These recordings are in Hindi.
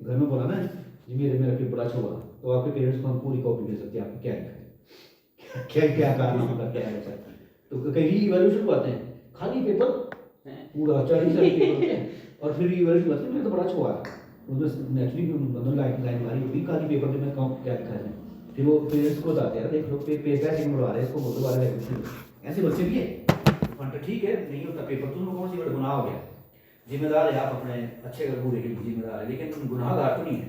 घर में बोला ना जी मेरा पेपर अच्छा हुआ, तो आपके पेरेंट्स को हम पूरी कॉपी दे सकते हैं, आपको क्या लिखा है क्या क्या कारण होगा, क्या है बच्चा। तो कहीं इवैल्यूएशन को आते हैं खाली पेपर पूरा 40 साल पेपर होते हैं और फिर इवैल्यूएशन आते हैं मेरा तो बड़ा अच्छा हुआ उसमें नेचुरली मतलब लाइन मारी होगी खाली पेपर में, मैं कहूँ क्या लिखा है, फिर वो पेरेंट्स को बताते हैं देख लो पैसे मरवा रहे हैं इसको बोलो वाला है, ऐसे बच्चे भी है फंड ठीक है नहीं होता पेपर, तुम कौन सी बड़ा गुनाह हो गया, जिम्मेदार है आप अपने अच्छे अगर बुरे के जिम्मेदार है, लेकिन तुम गुनाहगार तो नहीं है।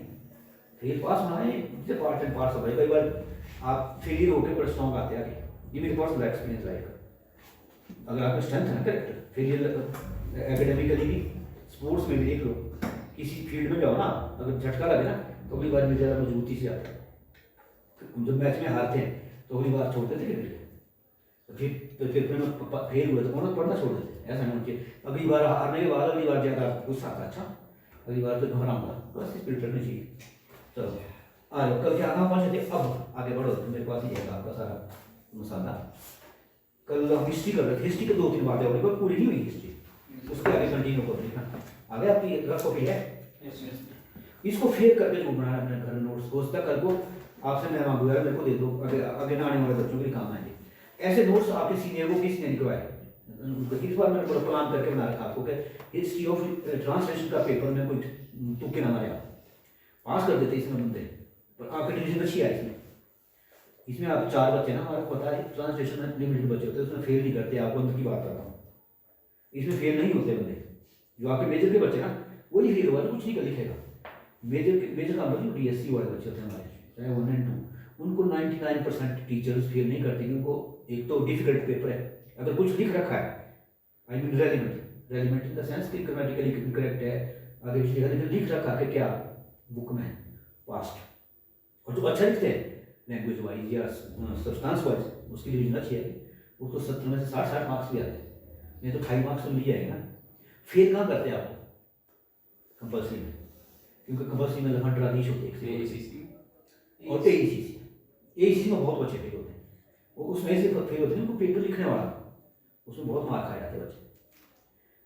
फेल पास होना है जिससे पार्ट एंड पार्ट्स है, कई बार आप फेलियर होकर बड़े स्ट्रॉन्ग आते हैं आगे, ये मेरे पर्सनल एक्सपीरियंस रहेगा। अगर आपका स्ट्रेंथ है ना करेक्टर, फेलियर एकेडमिकली भी स्पोर्ट्स में भी देख लो, किसी फील्ड में जाओ ना अगर झटका लगे ना तो अगली बार में ज़्यादा मजबूती से आते हैं। जब मैच में हारते हैं तो अगली बार छोड़ देते हैं, फिर फेल हुए तो कौन पढ़ना छोड़ देते, ऐसा नहीं होना चाहिए। अगली बार हारने के बाद अगली बार ज़्यादा गुस्सा आता, अच्छा अगली बार तो घबराऊंगा, बस स्पिरिट रखनी चाहिए। चलो आ जाओ, कल क्या कहाँ पहुँचे थे, अब आगे बढ़ो, तो मेरे पास ही है आपका सारा मसाला। कल हम हिस्ट्री कर रहे थे, हिस्ट्री के 2-3 बातें हो गई पर पूरी नहीं हुई हिस्ट्री, उसके आगे कंटिन्यू कर देखना आगे आपकी रखो भी है, इसको फेर करके जो बनाना अपने घर नोट्स को तक कर को आपसे मैं मांगूंगा मेरे को दे दो, आगे ना आने वाले बच्चों के काम आएंगे ऐसे नोट्स। आपके सीनियर को किसने निकलवाए, इस बार मैंने बड़ा प्लान करके बना रखा आपको कि हिस्ट्री ऑफ ट्रांसलेशन का पेपर में कोई तुक्के ना मारे, पास कर देते इसमें बनते, पर आपकी डिवीजन अच्छी है इसमें आप 4 बच्चे ना, आपको पता है ट्रांसलेशन में लिमिटेड बच्चे होते हैं, उसमें फेल नहीं करते, आपको अंदर की बात कर रहा हूँ, इसमें फेल नहीं होते बंदे, जो आपके मेजर के बच्चे ना वही फेल हुआ तो कुछ नहीं कर लिखेगा। मेजर का मतलब DSC वाले बच्चे होते हैं हमारे, चाहे 1 और 2, उनको 99% टीचर्स फेल नहीं करते, उनको एक तो डिफिकल्ट पेपर है, अगर कुछ लिख रखा है I mean relevant in the sense कि ग्रामेटिकली करेक्ट है, आगे लिख रखा है क्या बुक में पास्ट, और जो अच्छा लिखते हैं लैंग्वेज वाइज या सब्सटेंस वाइज उसकी डिवीजन अच्छी है, उसको 70 में से 60 मार्क्स भी आते हैं, नहीं तो 2.5 मार्क्स तो मिल जाएगा ना। फेल कहाँ करते हैं आपको कंपल्सरी में, क्योंकि कंपल्सरी में 100 आदेश होते हैं और AECC में बहुत बच्चे फेल होते हैं, वो उसमें से फेल होते हैं उनको पेपर लिखने वाला उसमें बहुत मार्क आ जाते हैं बच्चे।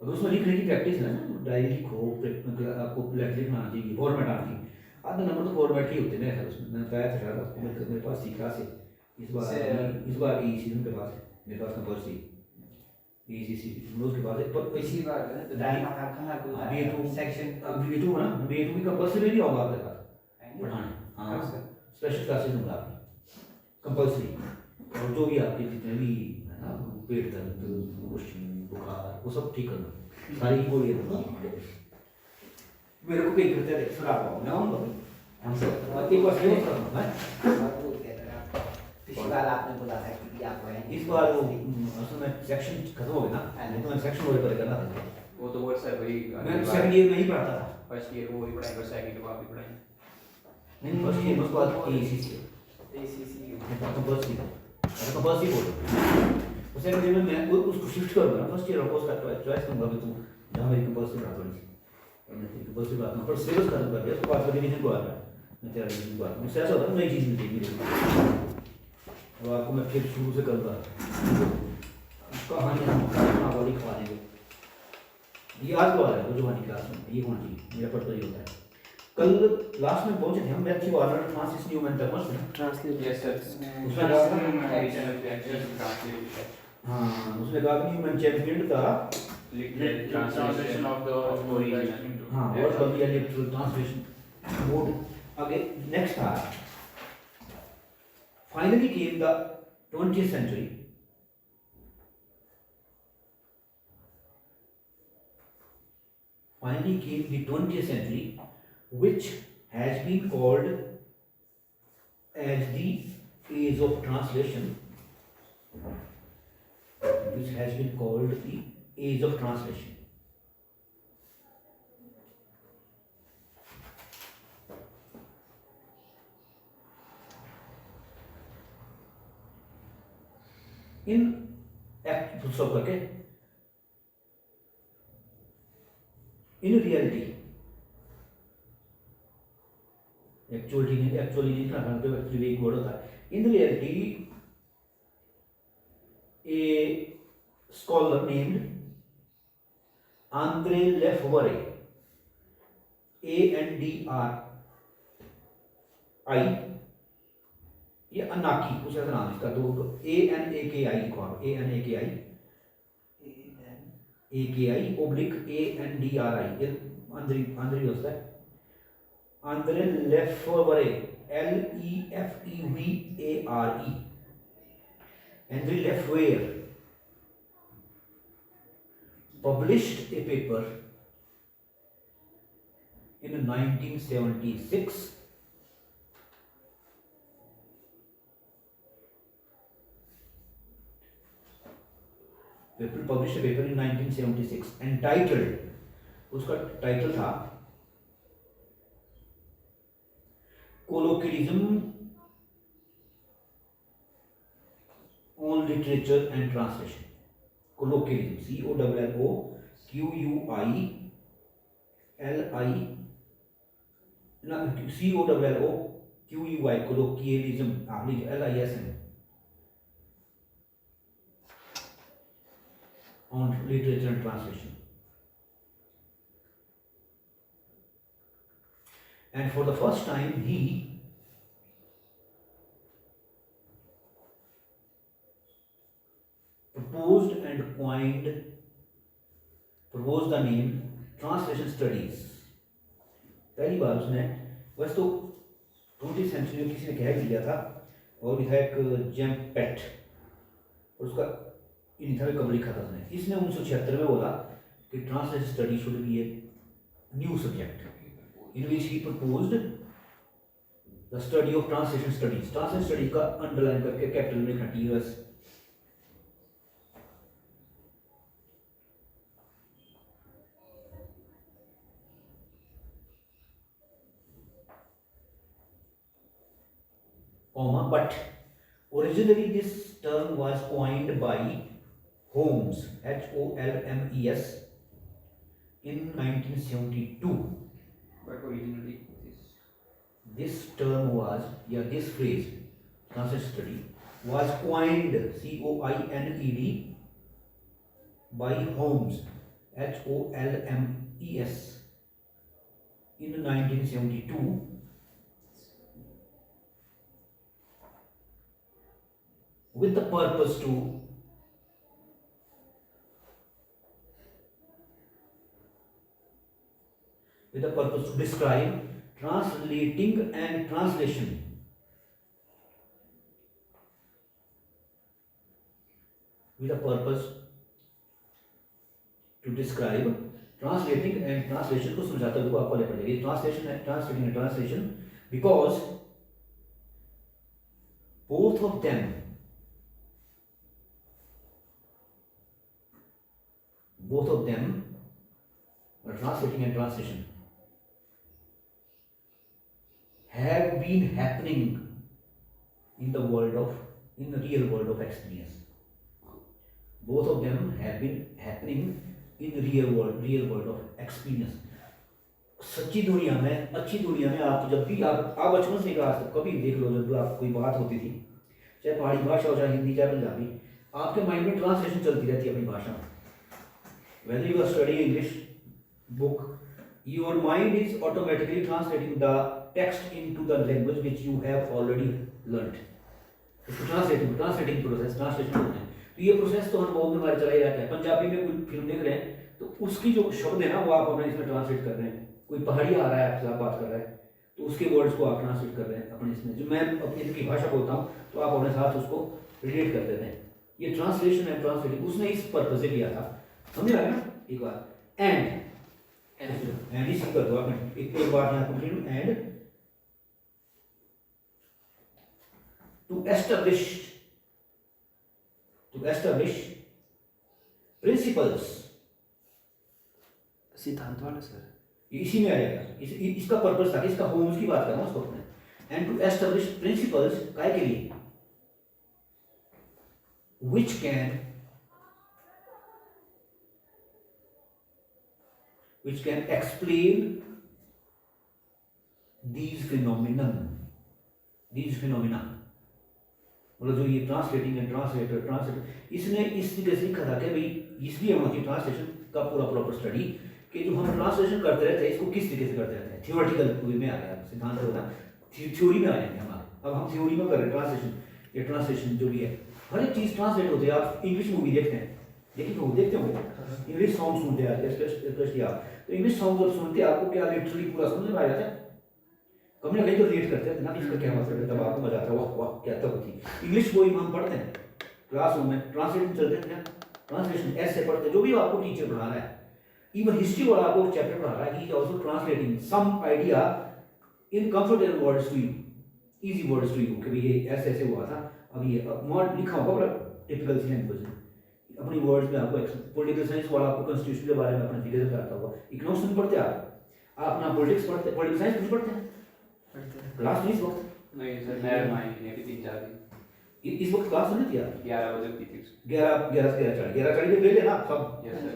अगर उसमें लिखने की प्रैक्टिस है ना, डायरी लिखो, आपको लिखना आना चाहिए, फॉर्मेट आना चाहिए, आधे नंबर तो फॉर्मेट ही होते हैं मेरे ख्याल उसमें, मैंने बताया था शायद आपको मेरे पास सीखा से इस बार AECC के पास है, मेरे पास कंपल्सरी AECC के पास है, पर इसी बार B2 सेक्शन B2 ना, B2 भी कंपल्सरी नहीं होगा आपके पास पढ़ाने, हाँ स्पेशल क्लासेस होंगे आपकी कंपल्सरी, और जो भी आपके जितने भी है ना पेट दर्द बुखार वो सब ठीक करना, सारी बोलिए मेरे को कई करते थे फिर आप मैं आऊँगा हम सब एक बार सेव करना है, पिछली बार आपने बोला था कि आप इस बार वो असल में सेक्शन खत्म हो गया ना, नहीं तो मैं सेक्शन वही पर करना था, वो तो वर्ड सर वही मैं सेकंड ईयर में ही पढ़ाता था, फर्स्ट ईयर वो वही पढ़ाई पर सेकंड को आप भी पढ़ाई नहीं फर्स्ट ईयर में उसके बाद AECC कंपल्सरी बोल उसे मैं उसको शिफ्ट करूँगा ना, फर्स्ट ईयर ऑफ कोर्स का चॉइस दूंगा कि तुम जहाँ मेरी कंपल्सरी पढ़ा पड़ी और मैं तेरी कंपल्सरी बात ना पर सिलेबस खत्म कर दिया, उसके बाद रिवीजन को आ रहा है, मैं तेरा रिवीजन को आ रहा हूँ, ऐसा होता है नई चीज़ मिलती है मेरे, अब आपको मैं फिर शुरू से करूँगा कहानी हम वाली खवा देंगे, ये आज को आ रहा है वो जुबानी क्लास में, ये होना चाहिए मेरा पर्पज ये होता है। कल लास्ट में पहुंचे थे हम मैथ्यू वार्नर फ्रांसिस न्यूमैन तक पहुंचे ना, ट्रांसलेट यस सर उसमें हाँ उसने कहा कि न्यूमैन चैम्पियन का ट्रांसलेशन ऑफ द ओरिजिन हाँ word of the literal translation board. आगे नेक्स्ट था finally came the 20th century, finally came the 20th century, which has been called as the age of translation, which has been called the age of translation. In act full stop करके in reality actually नहीं लिखना था तो एक्चुअली एक वर्ड होता है in reality a scholar named Andre Lefebvre ANDRI, ये अनाकी कुछ ऐसा नाम इसका, दो ANAKI लिखो आप, ANAKI ओब्लिक ANDRI, ये आंद्री होता है, Andre लेफेवरे, LEFEVARE, Henry Lefevre published a paper in 1976 published a paper in 1976 entitled, उसका टाइटल था colloquialism on literature and translation. Colloquialism, COLLOQUI, colloquialism, LISM, on literature and translation. And for the first time he proposed the name translation studies. पहली बार उसने, वैसे तो 20th सेंचुरी में किसी ने कह दिया था, और लिखा एक जेम पेट, और उसका इन था कब लिखा था उसने, इसने 1976 में बोला कि translation study should be a new subject in which he proposed the study of translation studies. Translation studies का अंडरलाइन करके कैपिटल में लिखना TS. But originally this term was coined by Holmes, HOLMES, in 1972. But originally this term was, this phrase, translation study, was coined, COINED, by Holmes, HOLMES, in 1972, with the purpose to describe translating and translation. With the purpose to describe translating and translation को समझाते हुए आपको पढ़ लेंगे translation and translating and translation, because both of them translating and translation have been happening in the real world of experience. Both of them have been happening in real world of experience. सच्ची दुनिया में, अच्छी दुनिया में, आप जब भी आप बचपन से आज तक कभी देख लो, जब आप कोई बात होती थी, चाहे पहाड़ी भाषा हो, चाहे हिंदी, चाहे पंजाबी, आपके माइंड में ट्रांसलेशन चलती रहती है अपनी भाषा में. When you are studying English book, your mind is automatically translating the text into the language which you have already learnt. इसको translating process, translation होता है. तो ये प्रोसेस तो अनुभव में हमारे चला ही रहता है. पंजाबी में कोई फिल्म देख रहे हैं तो उसकी जो शब्द है ना, वो आप अपने इसमें ट्रांसलेट कर रहे हैं. कोई पहाड़ी आ रहा है, आपसे बात कर रहा है, तो उसके वर्ड्स को आप ट्रांसलेट कर रहे हैं अपने इसमें. जो मैं अपनी इनकी भाषा बोलता हूँ तो आप अपने साथ उसको रिलेट कर देते हैं. ये ट्रांसलेशन है, ट्रांसलेटिंग उसने इस पर्पज से किया था. समझ आया ना? एक बार एंड इसी कर दो आपने, एक बार यहाँ complete. And to establish principles, सिद्धांत वाला सर, इसी में आ जाएगा. इसका पर्पस था, इसका होम्स की बात कर रहा हूँ उसको अपने. एंड टू एस्टेब्लिश प्रिंसिपल्स काय के लिए, which can explain these phenomena. मतलब जो ये ट्रांसलेटिंग एंड ट्रांसलेटर इसने इस तरीके से लिखा था कि भाई इसलिए होना चाहिए ट्रांसलेशन का पूरा प्रॉपर स्टडी कि जो हम ट्रांसलेशन करते रहते हैं इसको किस तरीके से करते रहते हैं, थियोरेटिकल वे में आ गया, सिद्धांत होता थ्योरी में आ जाएंगे हमारे। अब हम थ्योरी में कर रहे हैं ट्रांसलेशन, ये ट्रांसलेशन जो भी है हर एक चीज़ ट्रांसलेट होती है। आप इंग्लिश मूवी देखते हैं, देखिए वो देखते होंगे, इंग्लिश सॉन्ग सुनते हैं स्पेशली आप, तो इंग्लिश सॉन्ग जब सुनते हैं आपको क्या लिटरली पूरा समझ में आ जाता है, कभी ना कहीं तो रिलेट करते हैं ना, इसका क्या मतलब है, तब आपको मजा आता है, वाह वाह क्या तब होती है। इंग्लिश वो हम पढ़ते हैं क्लासरूम में, ट्रांसलेशन चलते हैं, ट्रांसलेशन ऐसे पढ़ते हैं, जो भी आपको टीचर पढ़ा रहा है, इवन हिस्ट्री वाला आपको चैप्टर पढ़ा रहा है, he is also translating some idea in comfortable words to you, easy words to you, कि ये ऐसे ऐसे हुआ था, अब ये मॉड लिखा होगा बड़ा टिपिकल सी लैंग्वेज में, अपनी वर्ड्स में आपको पॉलिटिकल साइंस वाला आपको कॉन्स्टिट्यूशन के बारे में अपने तरीके से बताता होगा। इकोनॉमिक्स नहीं पढ़ते आप अपना पॉलिटिक्स पढ़ते, पॉलिटिकल साइंस नहीं पढ़ते हैं क्लास में इस वक्त? नहीं सर, मैं माइंड नहीं, अभी 3-4 दिन इस वक्त क्लास नहीं थी आप? 11 बजे की थी। 11:30 पे ले लेना सब। Yes sir.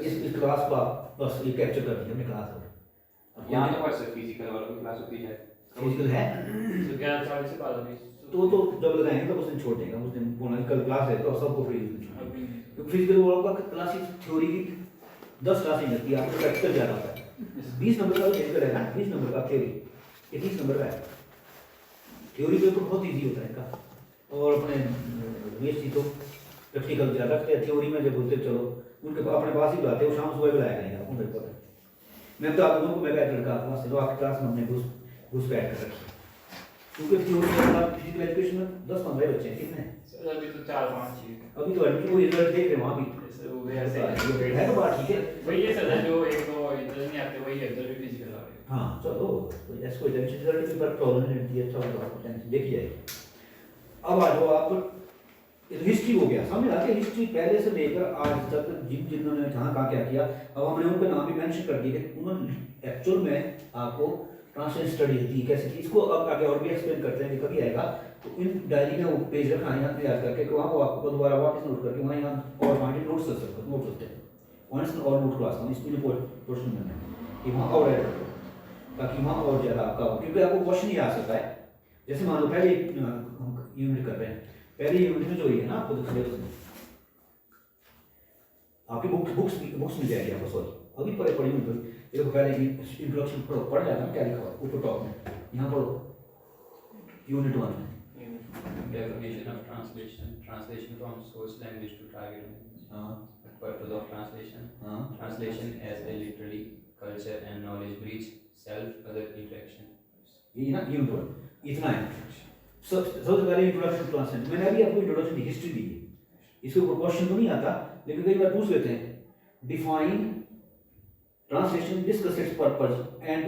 इस क्लास को आप बस ये कैप्चर कर दिया हमने क्लास में। यहाँ तो बस फिजिकल वालों की क्लास होती है, फिजिकल है तो 11:40 से 12 बजे तो जब लगाएंगे तो उस दिन छोड़ देगा, उस दिन बोला कल क्लास है तो सबको फ्री, क्योंकि फिजिकल वालों का क्लास थ्योरी की 10 क्लासें लगती है, आपको प्रैक्टिकल ज़्यादा होता है। 20 नंबर का फिजिकल है ना, 20 नंबर का थ्योरी, ये 30 नंबर का है। थ्योरी पेपर बहुत ईजी होता है इनका, और अपने रमेश जी तो प्रैक्टिकल ज़्यादा रखते हैं, थ्योरी में जब बोलते चलो उनके अपने पास ही बुलाते हैं, वो शाम सुबह बुलाया करेंगे आपको, मेरे को मैं तो आप लोगों को मैं बैठ लड़का क्लास से, तो आपकी क्लास में हमने घुस बैठ कर रखी, क्योंकि थ्योरी में फिजिकल एजुकेशन में 10-15 बच्चे हैं, कितने सर? अभी तो 4-5 ही है। अभी तो एडमिशन को रिजल्ट देख रहे हैं वहाँ भी, वो ऐसे है तो बात ठीक है, वही है सर, जो एक तो इधर नहीं आते वही इधर भी फिजिकल आ रहे हैं। हाँ चलो कोई ऐसा कोई टेंशन रिजल्ट की पर प्रॉब्लम नहीं रहती है, अच्छा होगा, आपको टेंशन देखी जाएगी। अब आ जाओ आप, हिस्ट्री हो गया, समझ आते हिस्ट्री पहले से लेकर आज तक जिन्होंने कहाँ कहाँ क्या किया, अब हमने उनके नाम भी मेंशन कर दिए कि उन्होंने एक्चुअल में आपको ट्रांसलेशन स्टडी दी कैसे थी, इसको अब आगे और भी एक्सप्लेन करते हैं कि कभी आएगा, तो इन डायरी में वो पेज रखा है यहाँ तैयार करके, वहाँ को आपको दोबारा वापस नोट करके वहाँ यहाँ और पॉइंट नोट्स कर सकते हो, नोट होते हैं पॉइंट्स और नोट करवा सकते हैं, इसमें पोर्शन में कि वहाँ और ऐड करो ताकि वहाँ और ज़्यादा आपका हो, क्योंकि आपको क्वेश्चन ही आ सकता है। जैसे मान लो पहले हम यूनिट कर रहे हैं, पहले यूनिट में जो है ना आपको सिलेबस में आपकी बुक्स मिल जाएगी आपको, सॉरी अभी पढ़ी हुई, देखो पहले इंट्रोडक्शन पढ़ जाता है क्या लिखा हुआ ऊपर टॉप में, यहाँ पढ़ो यूनिट 1 में Definition of translation: translation from source language to target language. Purpose of translation: translation as a literary culture and knowledge bridge, self-other interaction. ये ना यूनिट 1 इतना है। सबसे पहले इंट्रोडक्शन ट्रांसलेशन, मैंने अभी आपको इंट्रोडक्शन की हिस्ट्री दी है, इसके ऊपर क्वेश्चन तो नहीं आता लेकिन कई बार पूछ लेते हैं। Define translation, discuss its purpose and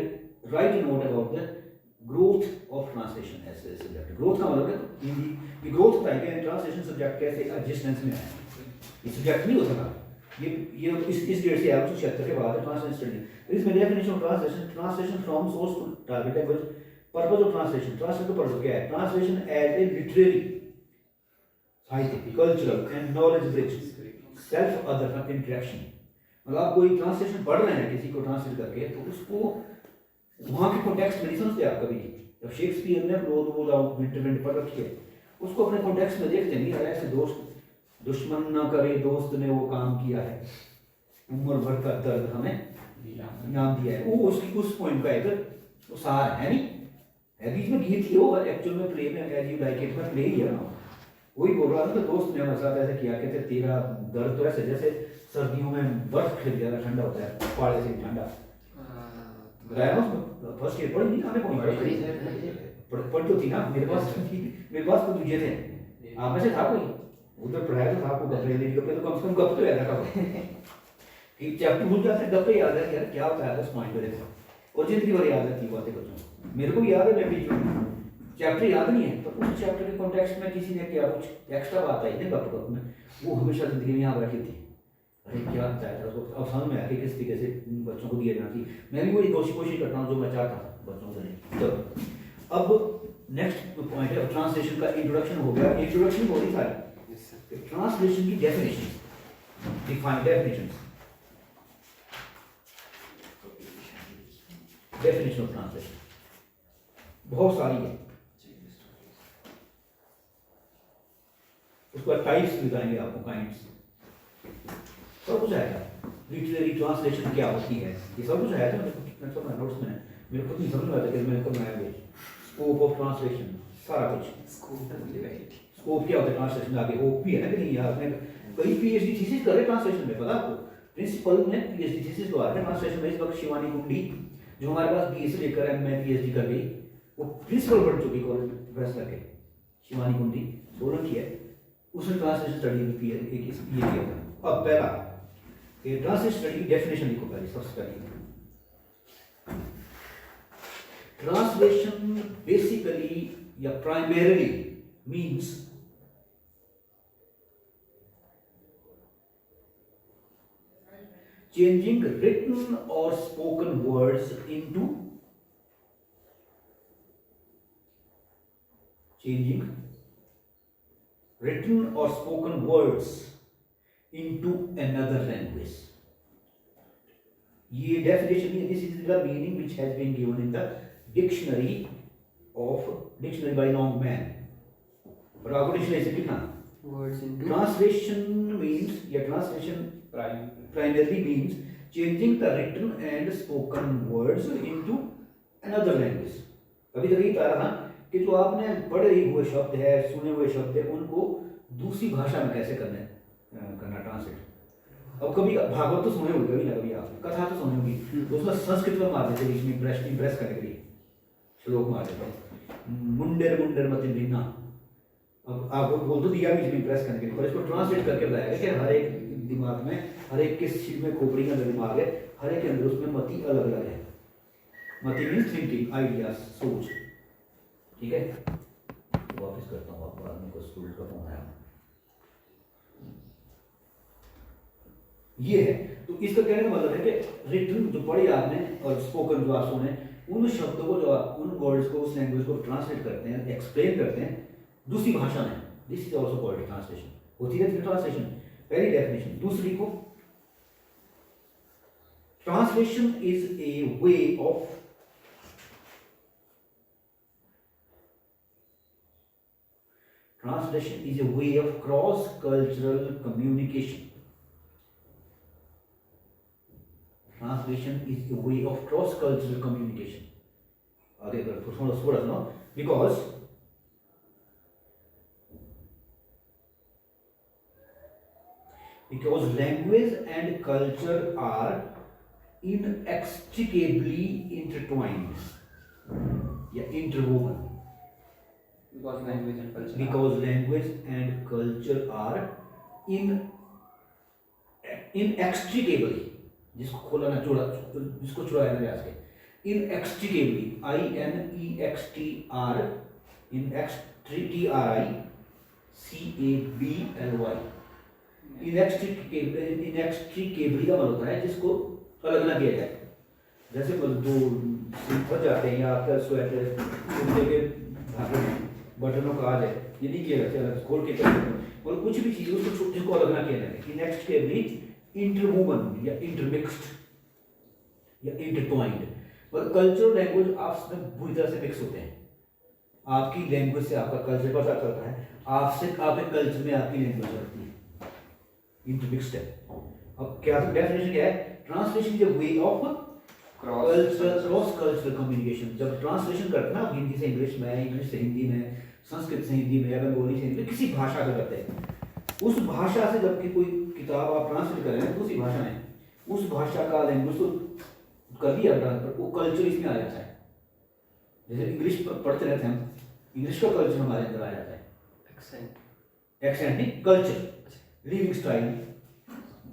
write a note about the growth of translation as a subject. Growth का मतलब है हिंदी ग्रोथ बताएंगे, ट्रांसलेशन सब्जेक्ट कैसे एग्जिस्टेंस में आया, ये सब्जेक्ट नहीं होता था, ये इस डेट से आया 1976 के बाद ट्रांसलेशन स्टडी। इसमें definition of translation: translation from source to target language. Purpose of translation, translation का पर्पस क्या है? ट्रांसलेशन एज ए लिटरेरी, साहित्यिक, cultural and knowledge bridge, self other interaction. मतलब आप कोई ट्रांसलेशन पढ़ रहे हैं किसी को ट्रांसलेट करके, तो उसको वहाँ के कॉन्टेक्स्ट में नहीं समझते आप कभी। जब शेक्सपियर ने विंटरविंड पढ़ रखी है, उसको अपने कॉन्टेक्स्ट में देखते नहीं, ऐसे दोस्त दुश्मन न करे दोस्त ने वो काम किया है, उम्र भर का दर्द हमें नाम दिया है, वो उसकी उस पॉइंट का एक वो सार है नहीं है, बीच में गीत ही होगा, एक्चुअल में प्ले में एज यू लाइक इट में प्ले ही है ना, वही बोल रहा था। तो दोस्त ने हमारे साथ ऐसे किया, कहते तेरा दर्द तो ऐसे जैसे सर्दियों में बर्फ खिल ज़्यादा ठंडा होता है, पाले से ठंडा बताया ना उसमें। फर्स्ट ईयर पढ़ी नहीं हमें, कौन पढ़ तो थी ना, मेरे पास तो दूसरे थे, आप में से था कोई उधर पढ़ाया तो था आपको, गप्पे नहीं गप्पे तो कम से कम गप तो याद रखा कि चैप्टर भूल जाते गप्पे याद है यार क्या होता है उस पॉइंट पे देखो, और जिंदगी भर याद रहती बातें बच्चों। मेरे को भी याद है, मैं बीच में चैप्टर याद नहीं है, पर उस चैप्टर के कॉन्टेक्स्ट में किसी ने क्या कुछ एक्स्ट्रा बात आई थी गप में, वो हमेशा जिंदगी में यहाँ बैठी थी, अरे क्या बताया था उसको, अब समझ में आया कि किस तरीके से बच्चों को दिया जाती। मैं भी वही कोशिश करता हूँ जो मैं चाहता था बच्चों से। तो अब नेक्स्ट पॉइंट है ट्रांसलेशन का। इंट्रोडक्शन हो गया, इंट्रोडक्शन हो रही सारी ट्रांसलेशन की definition, define definition of translation बहुत सारी है, उसके बाद टाइप्स बताएंगे आपको, काइंड्स। सब कुछ आएगा। लिटरेरी ट्रांसलेशन क्या होती है, ये सब कुछ आया था मेरे को नोट्स में। मेरे को नहीं समझ में आता कि मैंने कब आया ये स्कोप ऑफ ट्रांसलेशन, सारा कुछ स्कोप क्या होता है ट्रांसलेशन, आगे होप भी है ना कि नहीं। आपने कई पीएचडी थीसिस करे ट्रांसलेशन में, पता आपको प्रिंसिपल में पीएचडी थीसिस को आते हैं ट्रांसलेशन में। इस वक्त शिवानी कुंडी जो हमारे पास बीए से लेकर एमए पीएचडी कर गई, वो प्रिंसिपल बन चुकी कॉलेज में फैसला के, शिवानी कुंडी सोलन की है, उसने ट्रांसलेशन स्टडी में एक ये किया था। अब पहला ये ट्रांसलेशन स्टडी की डेफिनेशन लिखो पहले, सबसे पहले ट्रांसलेशन बेसिकली या primarily means changing written or spoken words into another language. ये definition है, this is the meaning which has been given in the dictionary by Longman. और आपको डिक्शनरी से लिखना words into translation means, या translation primarily means changing the written and spoken words into another language. कभी कभी कह रहा था कि जो आपने पढ़े हुए शब्द है, सुने हुए शब्द है, उनको दूसरी भाषा में कैसे करना ट्रांसलेट। अब कभी भागवत तो सुने होंगे कभी ना कभी, आप कथा तो सुने होंगी, तो उसमें संस्कृत में मार देते बीच में, इम्प्रेस करने के लिए श्लोक मार देते, मुंडेर मुंडेर मति भिन्ना। अब आपको बोल तो दिया बीच में इम्प्रेस करने के लिए, पर इसको ट्रांसलेट करके बताया कि हर एक दिमाग में, हर एक किस चीज में खोपड़ी का दिमाग है, हर एक के अंदर उसमें मति अलग अलग है। मति मीन्स थिंकिंग, आइडियाज, सोच। ठीक है, वापस करता हूँ आपको, आदमी को स्कूल का फोन आया। ये है, तो इसका कहने का मतलब है कि रिटन जो पढ़ी आपने और स्पोकन जो आप सुने, उन शब्दों को, जो आप उन वर्ड्स को, उस लैंग्वेज को ट्रांसलेट करते हैं, एक्सप्लेन करते हैं दूसरी भाषा में। This is also called translation. होती है ट्रांसलेशन, पहली डेफिनेशन। दूसरी को, translation is A way of cross cultural communication. Translation is a way of cross-cultural communication. आगे कर थोड़ा सुनो, because language and culture are inextricably intertwined, yeah, interwoven. Because language and culture are inextricably, जिसको खोला ना जोड़ा, जिसको छुड़ाया ना आज के, inextricably, inextricably का मतलब होता है जिसको अलग ना किया जाए। जैसे दो फंस जाते हैं, या आपका स्वेटर के धागे में बटनों का आज है, ये नहीं किया जाता अलग खोल के और कुछ भी चीज उसको जिसको अलग ना किया जाए। inextricably इंटरवूवन या इंटरमिक्स्ड या इंटरट्वाइंड। और कल्चर लैंग्वेज आपस में बुरी तरह से मिक्स होते हैं। आपकी लैंग्वेज से आपका कल्चर पता चलता है, आपसे आपके कल्चर में आपकी लैंग्वेज होती है, इंटरमिक्स्ड है। अब क्या डेफिनेशन क्या है? Translation is a way of cross cultural communication. जब ट्रांसलेशन करते हैं ना, हिंदी से इंग्लिश में, इंग्लिश से हिंदी में, संस्कृत से हिंदी में, बंगाली से हिंदी में, किसी भाषा का करते हैं, उस भाषा से जबकि कोई किताब आप ट्रांसलेट कर रहे हैं दूसरी भाषा में, उस भाषा का लैंग्वेज तो कर दिया ट्रांसफर, वो कल्चर इसमें आ जाता है। जैसे इंग्लिश पढ़ते रहते हैं, इंग्लिश का कल्चर हमारे अंदर आ जाता है। एक्सेंट नहीं, कल्चर, लिविंग स्टाइल,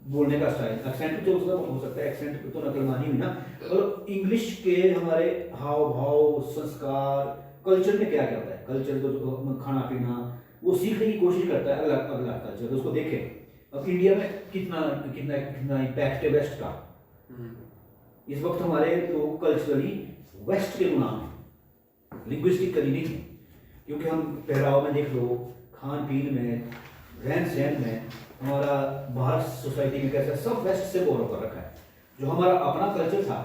बोलने का स्टाइल। एक्सेंट तो उसका हो सकता है, एक्सेंट तो नकलमानी हुई ना। और इंग्लिश के हमारे हाव भाव, संस्कार, कल्चर में क्या क्या होता है, कल्चर तो खाना पीना, वो सीखने की कोशिश करता है अगला कल्चर, तो उसको देखें। अब इंडिया में कितना कितना कितना इम्पैक्ट है वेस्ट का। इस वक्त हमारे लोग कल्चरली वेस्ट के गुलाम हैं, लिंग्विस्टिकली नहीं है, क्योंकि हम पहराव में देख लो, खान पीन में, रहन सहन में, हमारा बाहर सोसाइटी में कैसा, सब वेस्ट से बोरो कर रखा है। जो हमारा अपना कल्चर था,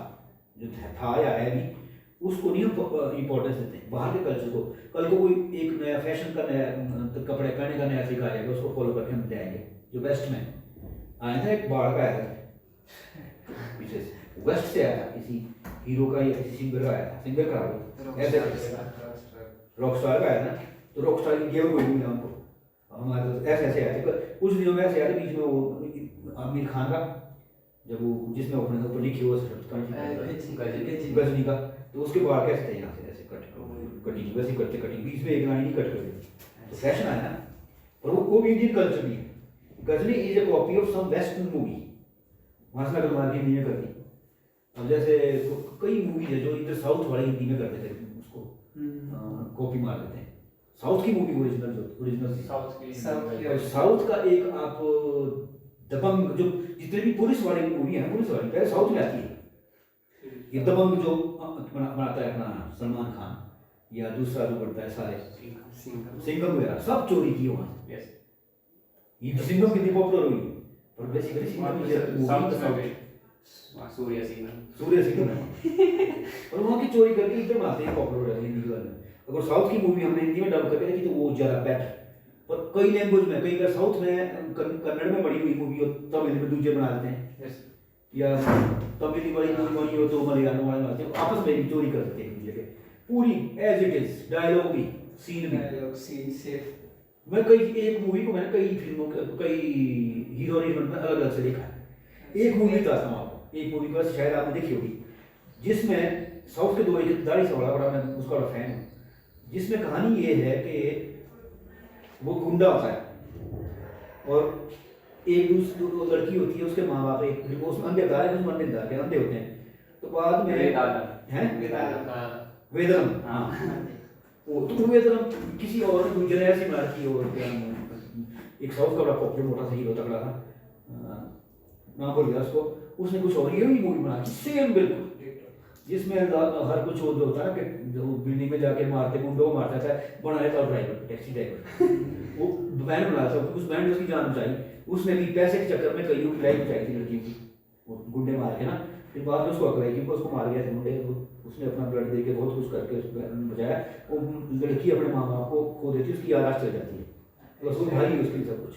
जो था या है भी, उसको नहीं इंपॉर्टेंस देते हैं, बाहर के कल्चर को। कल को कोई एक नया फैशन का, नया कपड़े पहनने का नया तरीका आएगा, उसको फॉलो करके हम जाएंगे। जो वेस्ट में आया था एक बाढ़ का आया था पीछे से, वेस्ट से आया था, किसी हीरो का या किसी सिंगर का आया था, सिंगर का ऐसे रॉक स्टार का आया था। तो रॉक स्टार की गेम हुई ना उनको, हमारे तो ऐसे ऐसे आए थे। कुछ दिनों में ऐसे आए थे बीच में वो आमिर खान का, जब वो जिसमें अपने ऊपर लिखी हुआ गजनी का, तो उसके बाल कैसे थे यहाँ से ऐसे कटिंग वैसे करते कटिंग, बीच में एक लाइन ही कट कर दी, तो फैशन आया ना। और वो भी इंडियन कल्चर नहीं है। Ghajini is a copy of some western movie, वहाँ से कलमार की हिंदी में कर दी। अब जैसे कई मूवीज है जो इधर साउथ वाली हिंदी में कर देते हैं, उसको कॉपी मार देते हैं। साउथ की मूवी ओरिजिनल साउथ का एक आप दबंग, जो जितने भी पुलिस वाली मूवी है, पुलिस वाली पहले साउथ में आती है। ये दबंग जो बनाता है अपना सलमान खान, या दूसरा जो बनता है सारे सिंघम वगैरह, सब चोरी की वहाँ से। ये तो सिंघम कितनी पॉपुलर हुई, पर बेसिकली सिंघम सूर्य सिंघम और वहाँ की चोरी करके इधर बनाते हैं, पॉपुलर है हिंदी वाले। अगर साउथ की मूवी हमने हिंदी में डब करके देखी तो वो ज़्यादा बेटर। पर कई लैंग्वेज में, कई अगर साउथ में कन्नड़ में बड़ी हुई मूवी हो, तमिल में दूसरे बना देते हैं, या तमिल वाली मूवी बनी हो तो मलयालम वाले बनाते हैं, आपस में चोरी कर देते हैं जगह पूरी एज इट इज, डायलॉग भी, सीन से। मैं कई एक मूवी को मैंने कई फिल्मों कई हीरो हीरोइन में अलग अलग से देखा है। एक मूवी बताता हूँ आपको, एक मूवी को शायद आपने देखी होगी, जिसमें साउथ के दो, एक दाढ़ी से बड़ा मैं उसका बड़ा फैन हूँ, जिसमें कहानी ये है कि वो गुंडा होता है और एक दूसरी लड़की होती है, उसके माँ बाप एक उसमें अंधेदार है, उसमें अंधेदार के अंधे होते हैं। तो बाद में वेदम, हाँ वो तो वेदम किसी और गुजरे ऐसी लड़की और एक साउथ का बड़ा पॉपुलर मोटा सा हीरो तगड़ा था, नाम भूल गया उसको, उसने कुछ और ये मूवी बना दी सेम बिल्कुल, जिसमें हर कुछ वो जो होता है ना कि जो बिल्डिंग में जाके मारते गुंडों को मारता था, बनाया था ड्राइवर, टैक्सी ड्राइवर वो बैंड बनाया था, उस बैंड में उसकी जान बचाई। उसने भी पैसे के चक्कर में कईयों की लाइफ बचाई थी लड़की की, वो गुंडे मार के ना, फिर बाद में उसको अकड़ाई क्योंकि उसको मार गया था गुंडे, उसने अपना ब्लड दे के बहुत कुछ करके उसको बचाया। वो लड़की अपने माँ बाप को खो देती है, उसकी यादाश्त चल जाती है, बस वो भाई उसके लिए सब कुछ,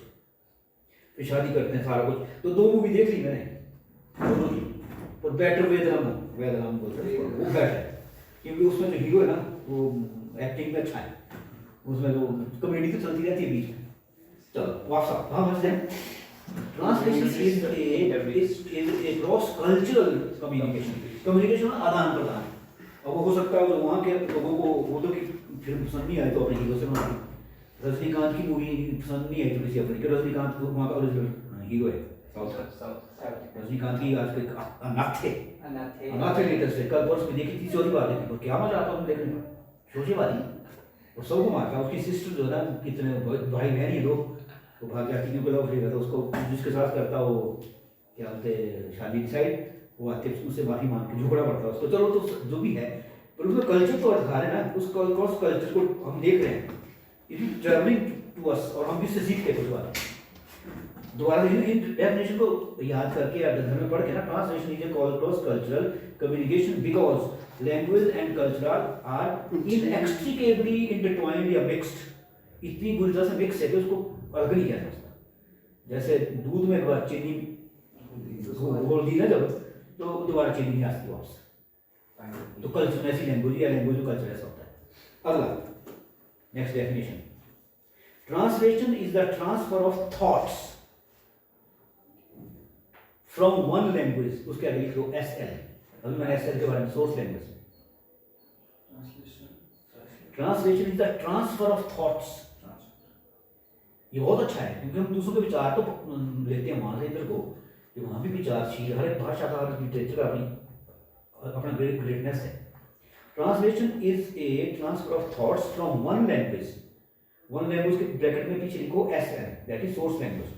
फिर शादी करते हैं सारा कुछ। तो दो मूवी देख ली मैंने दोनों की, और बेटर वेदनाम बोलते हैं वो बेटर, क्योंकि उसमें जो हीरो है ना वो एक्टिंग में अच्छा है, उसमें जो कॉमेडी तो चलती रहती है बीच में। चलो वापस हाँ बस translation is a cross cultural communication आदान प्रदान। अब वो हो सकता है वहाँ के लोगों को वो तो की फिल्म पसंद नहीं आई तो अपने हीरो से बना दी, रजनीकांत की मूवी पसंद नहीं आई तो किसी अपने, रजनीकांत वहाँ का ओरिजिनल हीरो है रजनीकांत की आज अनाथे लेटेस्ट है, कल परसों देखी थी, चौथी बार देखी, और क्या मजा आता है देखने में, शोशेबाजी और सबको मारता। उसकी सिस्टर जो है ना, कितने भाई बहन ही लोग, वो भाग जाती क्योंकि लव अफेयर था, उसको जिसके साथ करता वो क्या बोलते शादी डिसाइड, वो आते उससे माफी मांग के झगड़ा पड़ता उसको, चलो तो जो भी है, पर उसमें कल्चर तो दिखा रहे हैं ना, उस क्रॉस कल्चर को हम देख रहे हैं, it is travelling to us, और हम भी इससे सीखते हैं कुछ बात। दोबारा इन डेफिनेशन को याद करके या घर में पढ़ के ना, translation is a cross cultural communication because language and culture are inextricably intertwined या मिक्स्ड। इतनी बुरी तरह से मिक्स है कि उसको अलग नहीं किया जा सकता। जैसे दूध में एक बार चीनी घोल दी ना जब, तो दोबारा चीनी नहीं आती वापस, तो कल्चर में ऐसी लैंग्वेज या लैंग्वेज कल्चर ऐसा होता है। अगला next definition, translation is the transfer of thoughts from one language, उसके आगे लिख लो SL, अभी मैंने SL के बारे में, source language. Translation is the transfer of thoughts, ये बहुत अच्छा है क्योंकि हम दूसरों के विचार तो लेते हैं वहां से इधर को, कि वहां भी विचारशील, हर एक भाषा का, हर लिटरेचर का अपना ग्रेटनेस है। Translation is a transfer of thoughts from one language, one language के ब्रैकेट में पीछे लिखो SL, that is source language,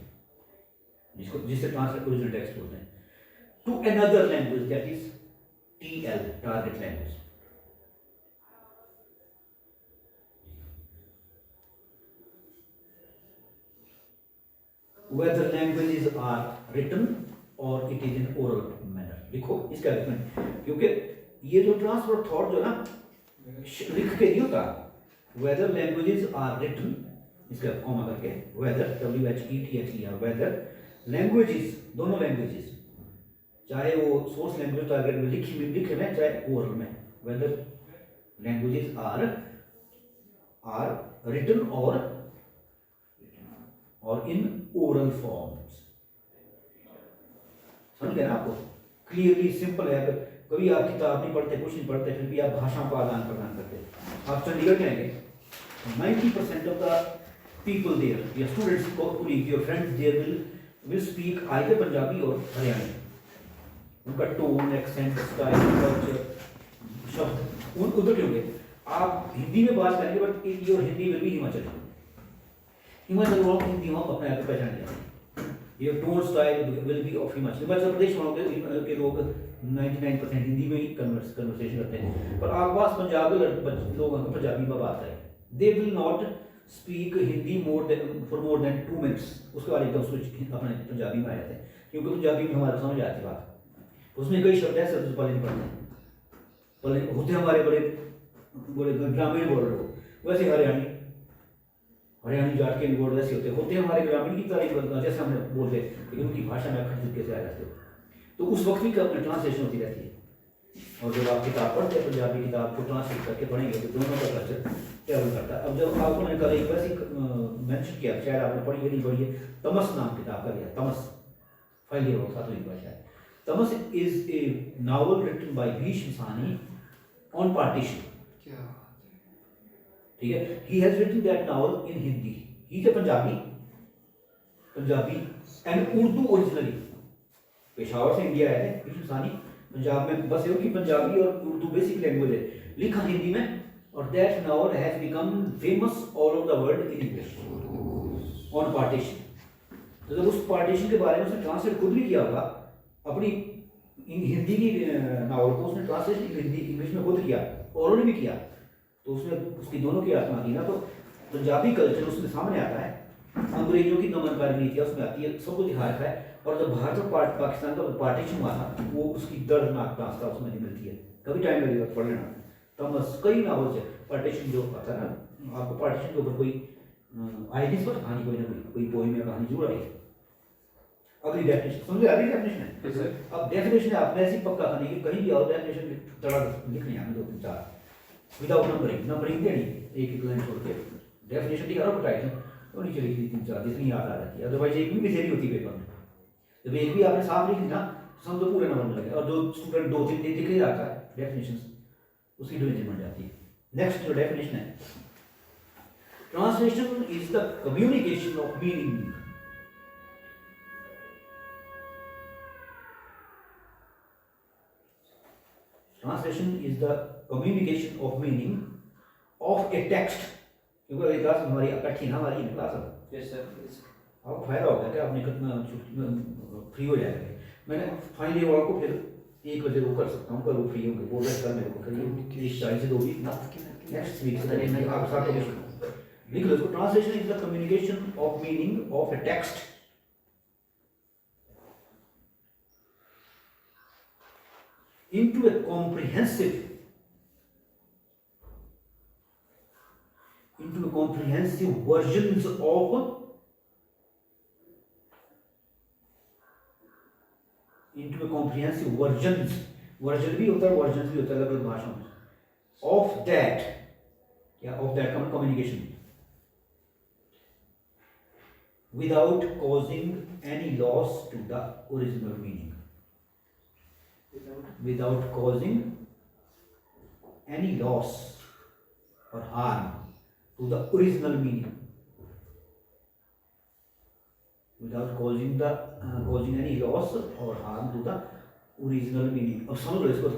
जिससे ट्रांसलेट ओरिजिनल टेक्स्ट बोलते हैं, to another language that is TL, target language. whether languages are written or it is in oral manner, लिखो इसका argument, क्योंकि ये जो ट्रांसफर थॉट जो ना लिख के नहीं होता, whether languages are written, इसका कॉमा करके, whether WHETHER, whether लैंग्वेजेस, दोनों लैंग्वेजेस, चाहे वो सोर्स लैंग्वेज टारगेट में लिखे में चाहे ओरल में, वेदर लैंग्वेजेस आर रिटन और इन ओरल फॉर्म्स। समझ गए ना आपको? क्लियरली सिंपल है। अगर कभी आप किताब नहीं पढ़ते, कुछ नहीं पढ़ते, फिर भी आप भाषा का आदान प्रदान करते। आप चंडीगढ़ जाएंगे, 90% of the people there, your students, colleagues, your friends there will speak either Punjabi और हरियाणी। उनका टोन, एक्सेंट, स्टाइल, कल्चर, शब्द उधर के होंगे। आप हिंदी में बात करेंगे but your Hindi will be Himachali. Himachal वालों की हिंदी हम अपने आप को पहचान लेंगे। Your tone style will be of Himachal. Himachal Pradesh वालों के लोग 99% हिंदी में ही कन्वर्सेशन करते हैं, पर आसपास पंजाब के लोग पंजाबी में बात करें, they will not speak Hindi for more than 2 minutes. उसके बाद एकदम स्विच अपने पंजाबी में आ जाते हैं, क्योंकि पंजाबी में हमारे समझ आती बात। उसमें कई शब्द ऐसे पहले नहीं पढ़ते, पहले होते हमारे बड़े ग्रामीण बोल रहे हो, वैसे हरियाणी जाट के बोल वैसे होते हमारे ग्रामीण की तरह जैसे हमने बोलते, लेकिन उनकी भाषा में अखर तरीके से आ जाते हो। तो उस वक्त भी ट्रांसलेशन होती रहती है। और जब आप किताब पढ़ते हैं पंजाबी किताब को ट्रांसलेट करके पढ़ेंगे तो दोनों का कल्चर ट्रैवल करता है। अब जब आपको मैंने कल एक वैसे मेंशन किया, शायद आपने पढ़ी है नहीं पढ़ी है, तमस नाम किताब का लिया, तमस फाइल होता तो एक बार शायद। Tamas is a novel written by Bhisham Sahni on partition. ठीक है, he has written that novel in Hindi, he is Punjabi and Urdu originally. Peshawar से इंडिया आए थे भीष्म साहनी, पंजाब में बसे हो कि पंजाबी और उर्दू बेसिक लैंग्वेज है, लिखा हिंदी में, और that novel has become famous all over the world in English on partition. तो जब उस पार्टीशन के बारे में उसने ट्रांसलेट खुद भी किया होगा अपनी हिंदी की नॉवल को, उसने ट्रांसलेट हिंदी इंग्लिश में खुद किया और उन्होंने भी किया, तो उसने उसकी दोनों की आत्मा की ना। तो पंजाबी कल्चर उसमें सामने आता है, अंग्रेजों की दमनकारी नीतियाँ उसमें आती है, सबको दिखा रखा है। और जब भारत और पाकिस्तान का पार्टीशन हुआ था, वो उसकी दर्दनाक दास्तां उसमें मिलती है। कभी टाइम लगेगा पढ़ लेना। तमस कई नावल से पार्टीशन जो आता है ना, आपको पार्टीशन के ऊपर कोई आइडियस पर कहानी कोई ना कोई पोइम या कहानी जरूर आई। अगली डेफिनेशन समझे, अगली डेफिनेशन है। अब डेफिनेशन आपने ऐसी पक्का करनी कि कहीं भी आओ डेफिनेशन तड़ा लिखनी है, 2 3 4 विदाउट नंबरिंग देनी, एक लाइन छोड़ के डेफिनेशन लिखा रहा टाइटल और नीचे लिख दी 3 4 जितनी याद आ जाती है। अदरवाइज एक भी मिसेरी होती है पेपर में। जब एक भी आपने साफ लिख दिया तो समझो पूरे नंबर मिल गए, और जो स्टूडेंट 2 3 लिख ही आता है डेफिनेशंस, उसकी डिवीजन बन जाती है। नेक्स्ट जो डेफिनेशन है, translation is the communication of meaning. Translation is the communication of meaning of a text। क्योंकि अगली क्लास हमारी इकट्ठी ना हमारी क्लास है। Yes sir. आपको फायदा होगा कि आपने कितना फ्री हो जाएगा। मैंने फाइनली वाला को फिर 1 बजे वो कर सकता हूँ, कल वो फ्री होंगे, बोल रहे मेरे को फिर 40 से 2 वीक नेक्स्ट वीक से आप साथ लिख लो इसको। Translation is the communication of meaning of A text into a comprehensive versions of version भी होता है, वर्जन भी होता है अलग भाषा में, of that communication without causing any loss to the original meaning, without causing any loss or harm to the original meaning, without causing any loss or harm to the original meaning। अब समझ लो इसको,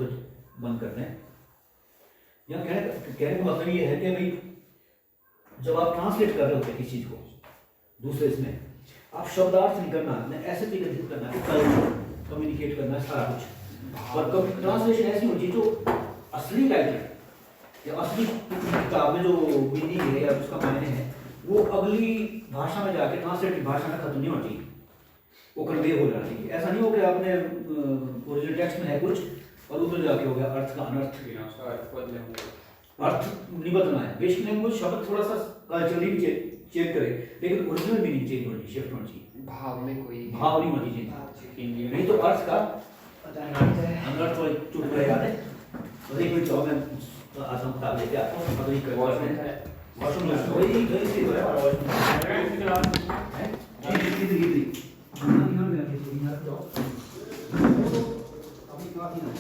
बंद करते हैं। यहाँ कहने का मतलब ये है कि भाई जब आप ट्रांसलेट कर रहे होते हैं किसी चीज को दूसरे इसमें, आप शब्दार्थ नहीं करना, ऐसे तरीके से करना, कम्युनिकेट करना सारा कुछ। और ट्रांसलेशन ऐसी होनी चाहिए जो असली राइटर या असली किताब में जो मीनिंग है या उसका मायने है वो अगली भाषा में जाके ट्रांसलेटेड भाषा में खत्म नहीं होना चाहिए, वो कन्वे हो जाना चाहिए। ऐसा नहीं हो कि आपने ओरिजिनल टेक्स्ट में है कुछ और उधर जाके हो गया अर्थ का अनर्थ, अर्थ नहीं बदलना है। बेसिक लैंग्वेज शब्द थोड़ा सा कल्चरली चेंज करे, लेकिन ओरिजिनल मीनिंग चेंज होनी चाहिए, शिफ्ट होनी चाहिए। भाव में कोई भाव नहीं होनी चाहिए, नहीं तो अर्थ का अंदर तो चुप रहेगा ने वही कोई जॉब में आसम का लेके आता हूं मतलब ये वॉशरूम में वही गई थी है वॉशरूम है जी जी जी जी ना ना ना किसी ना तो अभी काफी ना